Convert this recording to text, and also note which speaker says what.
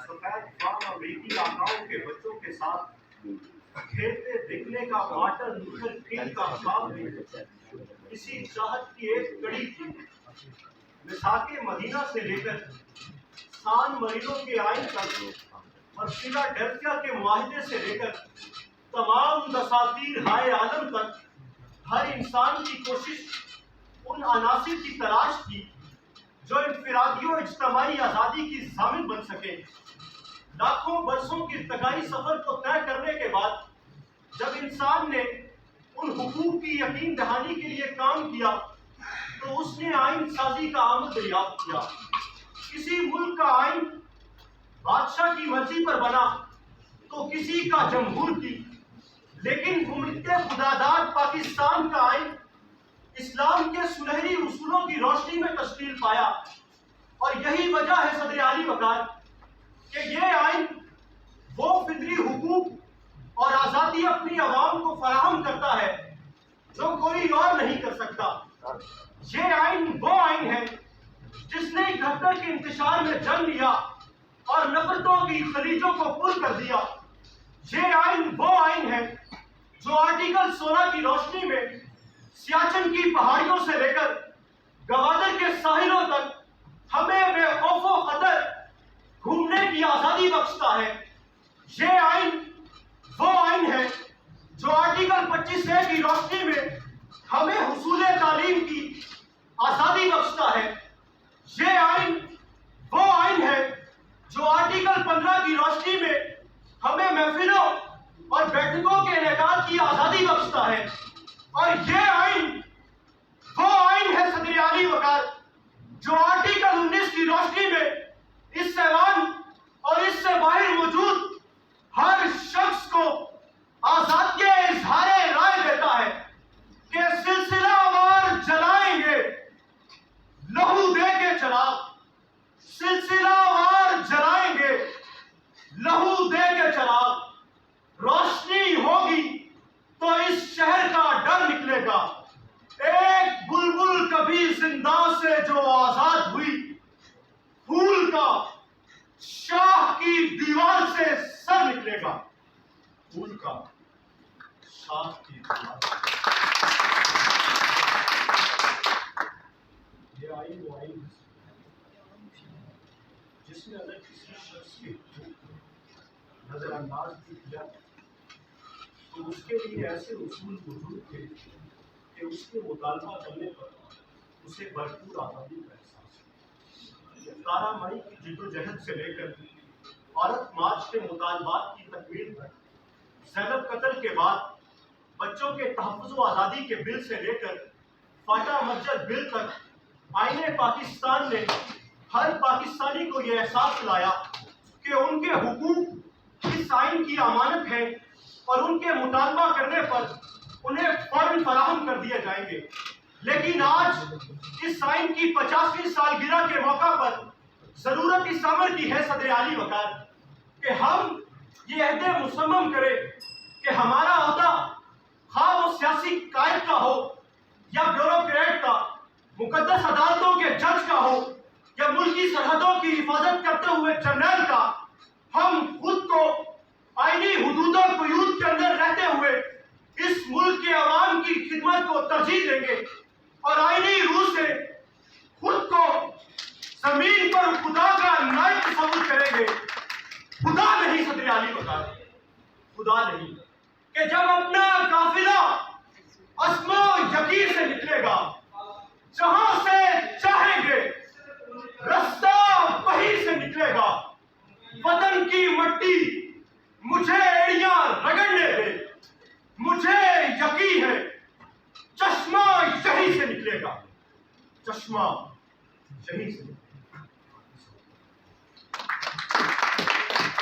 Speaker 1: سفید فام امریکی آقاؤں کے بچوں کے ساتھ کھیلتے دیکھنے کا مارٹن لوتھر کنگ کا خواب بھی اسی چاہت کی ایک کڑی تھی۔ مساق مدینہ سے لے کر سان مریرو کے آئین تک اور فیلاڈیلفیا کے معاہدے سے لے کر تمام دساتیر ہائے عالم تک ہر انسان کی کوشش ان عناصر کی تلاش کی جو انفرادی و اجتماعی آزادی کی ضامن بن سکے۔ لاکھوں برسوں کے ارتقائی سفر کو طے کرنے کے بعد جب انسان نے ان حقوق کی یقین دہانی کے لیے کام کیا تو اس نے آئین سازی کا عمل دریافت کیا۔ کسی ملک کا آئین بادشاہ کی مرضی پر بنا تو کسی کا جمہور کی، لیکن مملکت خداداد پاکستان کا آئین اسلام کے سنہری اصولوں کی روشنی میں تشکیل پایا، اور یہی وجہ ہے صدر اعلی وقار کہ یہ آئین وہ فطری حقوق اور آزادی اپنی عوام کو فراہم کرتا ہے جو کوئی اور نہیں کر سکتا۔ یہ آئین وہ آئین ہے جس نے اکہتر کے انتشار میں جنم لیا اور نفرتوں کی خلیجوں کو پر کر دیا۔ یہ آئین وہ آئین ہے جو آرٹیکل 16 کی روشنی میں سیاچن کی پہاڑیوں سے لے کر گوادر کے ساحلوں تک ہمیں بے خوف و خطر گھومنے کی آزادی بخشتا ہے۔ یہ آئین وہ آئین ہے جو آرٹیکل 25A کی روشنی میں ہمیں حصول تعلیم کی آزادی بخشتا ہے۔ یہ آئین وہ آئین ہے جو آرٹیکل 15 کی روشنی میں ہمیں محفلوں اور بیٹھکوں کے انعقاد کی آزادی بخشتا ہے، اور یہ آئین وہ آئین ہے صدر اعلی وقار جو آرٹیکل 19 کی روشنی میں اس ایوان اور اس سے باہر موجود ہر شخص کو آزادی اظہار رائے دیتا ہے کہ سلسلہ وار جلائیں گے لہو دے کے چراغ، سلسلہ وار جلائیں گے لہو دے کے چراغ، روشنی ہوگی تو اس شہر کا ڈر نکلے گا۔ ایک بلبل کبھی زندان سے جو آزاد ہوئی، پھول کا شاہ کی دیوار سے سر نکلے گا، پھول کا شاہ کی دیوار سے۔ یہ آئین وہ آئین جس میں اگر کسی شخص کے حقوق نظر انداز بھی کیا تو اس کے لیے ایسے اصول موجود تھے کہ اس کے مطالبہ کرنے پر اسے بھرپور آزادی کا احساس ہے۔ 17 مئی کی جدوجہد سے لے کر عورت مارچ کے مطالبات کی تکمیل تک، زینب قتل کے بعد بچوں کے تحفظ و آزادی کے بل سے لے کر فاٹا مرجر بل تک، آئین پاکستان نے ہر پاکستانی کو یہ احساس دلایا کہ ان کے حقوق اس آئین کی امانت ہے اور ان کے مطالبہ کرنے پر انہیں فوراً فراہم کر دیے جائیں گے۔ لیکن آج اس آئین کی 50ویں سالگرہ کے موقع پر ضرورت اس امر کی ہے صدر اعلی وقار کہ ہم یہ عہد مصمم کریں کہ ہمارا عہدہ خواہ وہ سیاسی قائد کا ہو یا بیوروکریٹ کا، مقدس عدالتوں کے جج کا ہو یا ملکی سرحدوں کی حفاظت کرتے ہوئے جرنیل کا، ہم خود کو آئینی حدود و قیود کے اندر رہتے ہوئے اس ملک کے عوام کی خدمت کو ترجیح دیں گے اور آئینی روح سے خود کو زمین پر خدا کا نائب تصور کریں گے۔ خدا نہیں صدر اعلی وقار، خدا نہیں، کہ جب اپنا قافلہ عزم و یقین سے نکلے گا، جہاں سے چاہیں گے رستہ وہیں سے نکلے گا، وطن کی مٹی مجھے ایڑیاں رگڑنے دے، مجھے یقین ہے چشمہ یہیں سے نکلے گا، چشمہ یہیں سے نکلے گا۔